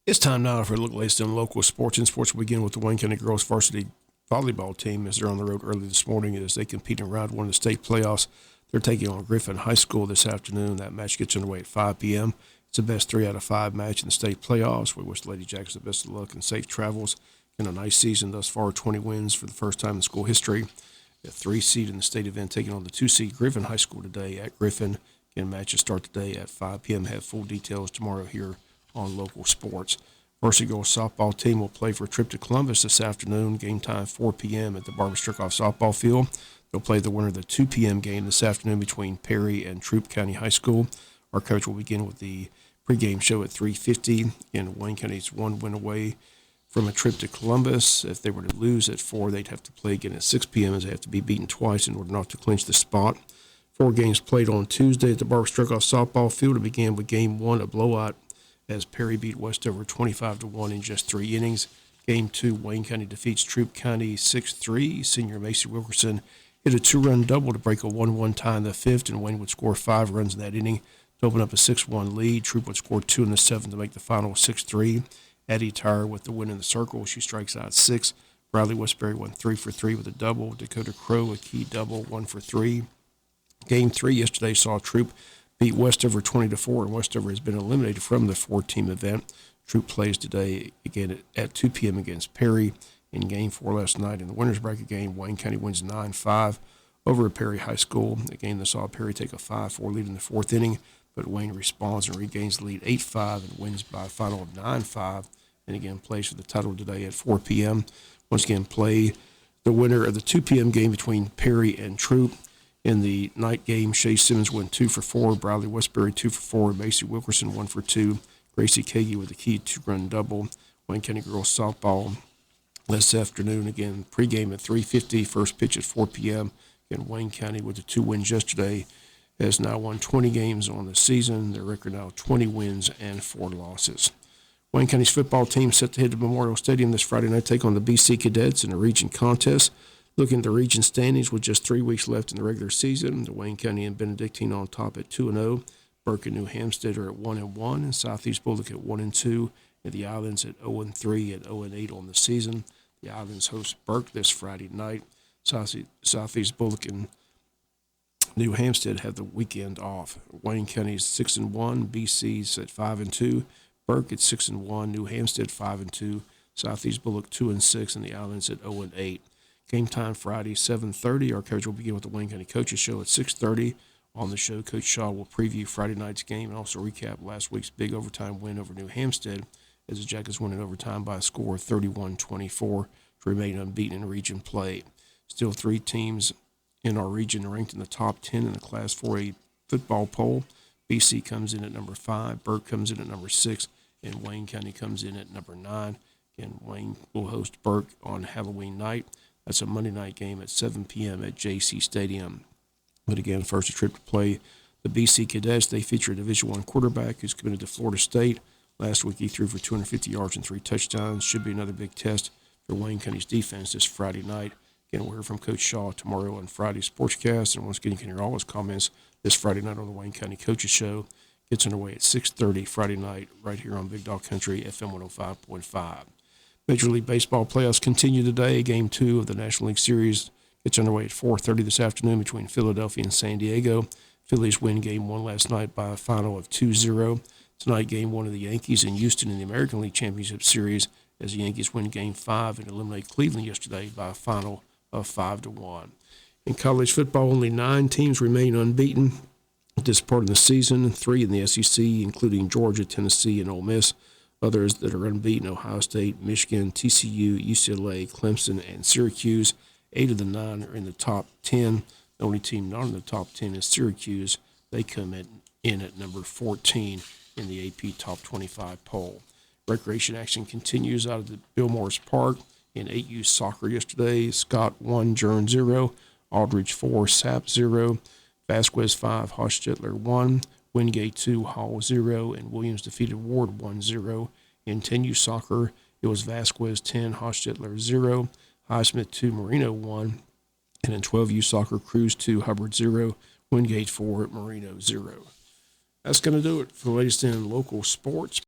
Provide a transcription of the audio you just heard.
It's time now for a look latest in local sports. And sports will begin with the Wayne County girls varsity volleyball team as they're on the road early this morning as they compete in round one of the state playoffs. They're taking on Griffin High School this afternoon. That match gets underway at 5 p.m. It's a best 3 out of 5 match in the state playoffs. We wish the Lady Jacks the best of luck and safe travels. In a nice season thus far, 20 wins for the first time in school history. A 3 seed in the state event taking on the 2 seed Griffin High School today at Griffin. Again, matches start today at 5 p.m. Have full details tomorrow here on local sports. Varsity girls softball team will play for a trip to Columbus this afternoon. Game time 4 p.m. at the Barbara Strickhoff softball field. They'll play the winner of the 2 p.m. game this afternoon between Perry and Troup County High School. Our coach will begin with the pregame show at 3:50. Again, Wayne County's one win away from a trip to Columbus. If they were to lose at 4, they'd have to play again at 6 p.m. as they have to be beaten twice in order not to clinch the spot. 4 games played on Tuesday at the Barbara Strickhoff softball field. It began with Game 1, a blowout, as Perry beat Westover 25-1 in just 3 innings. Game 2, Wayne County defeats Troup County 6-3. Senior Macy Wilkerson hit a 2-run double to break a 1-1 tie in the 5th, and Wayne would score 5 runs in that inning to open up a 6-1 lead. Troup would score 2 in the 7th to make the final 6-3. Addie Tyre with the win in the circle. She strikes out 6. Bradley Westbury went 3 for 3 with a double. Dakota Crow, a key double, 1 for 3. Game 3 yesterday saw Troup beat Westover 20-4, and Westover has been eliminated from the 4-team event. Troup plays today again at 2 p.m. against Perry. In Game 4 last night in the winners bracket game, Wayne County wins 9-5 over Perry High School. A game that saw Perry take a 5-4 lead in the 4th inning, but Wayne responds and regains the lead 8-5 and wins by a final of 9-5. And again, plays for the title today at 4 p.m. Once again, play the winner of the 2 p.m. game between Perry and Troup. In the night game, Shay Simmons went 2 for 4, Bradley Westbury 2 for 4, Macy Wilkerson 1 for 2, Gracie Kagi with a key 2-run double. Wayne County girls softball this afternoon, again, pregame at 3:50, first pitch at 4 p.m. Again, Wayne County with the 2 wins yesterday has now won 20 games on the season. Their record now 20 wins and 4 losses. Wayne County's football team set to head to Memorial Stadium this Friday night, take on the BC Cadets in a region contest. Looking at the region standings with just 3 weeks left in the regular season, the Wayne County and Benedictine on top at 2-0. Burke and New Hampstead are at 1-1, and Southeast Bullock at 1-2, and the Islands at 0-3 and 0-8 on the season. The Islands host Burke this Friday night. Southeast Bullock and New Hampstead have the weekend off. Wayne County's 6-1, BC's at 5-2, Burke at 6-1, New Hampstead 5-2, Southeast Bullock 2-6, and the Islands at 0-8. Game time Friday, 7:30. Our coverage will begin with the Wayne County Coaches Show at 6:30. On the show, Coach Shaw will preview Friday night's game and also recap last week's big overtime win over New Hampstead as the Jackets won in overtime by a score of 31-24 to remain unbeaten in region play. Still 3 teams in our region ranked in the top 10 in the Class 4A football poll. BC comes in at number 5, Burke comes in at number 6, and Wayne County comes in at number 9. Again, Wayne will host Burke on Halloween night. That's a Monday night game at 7 p.m. at JC Stadium. But again, first a trip to play the BC Cadets. They feature a Division I quarterback who's committed to Florida State. Last week he threw for 250 yards and 3 touchdowns. Should be another big test for Wayne County's defense this Friday night. Again, we'll hear from Coach Shaw tomorrow on Friday's Sportscast. And once again, you can hear all his comments this Friday night on the Wayne County Coaches Show. Gets underway at 6:30 Friday night right here on Big Dog Country, FM 105.5. Major League Baseball playoffs continue today. Game 2 of the National League Series gets underway at 4:30 this afternoon between Philadelphia and San Diego. Phillies win Game 1 last night by a final of 2-0. Tonight, Game 1 of the Yankees in Houston in the American League Championship Series as the Yankees win Game 5 and eliminate Cleveland yesterday by a final of 5-1. In college football, only 9 teams remain unbeaten at this part of the season, 3 in the SEC, including Georgia, Tennessee, and Ole Miss. Others that are unbeaten, Ohio State, Michigan, TCU, UCLA, Clemson, and Syracuse. 8 of the 9 are in the top 10. The only team not in the top 10 is Syracuse. They come in at number 14 in the AP Top 25 poll. Recreation action continues out of the Bill Morris Park in 8U soccer yesterday. Scott 1, Jern 0, Aldridge 4, Sap 0, Vasquez 5, Hostetler 1, Wingate 2, Hall 0, and Williams defeated Ward 1-0. In 10U soccer, it was Vasquez 10, Hostetler 0, Highsmith 2, Marino 1, and in 12U soccer, Cruz 2, Hubbard 0, Wingate 4, Marino 0. That's going to do it for the latest in local sports.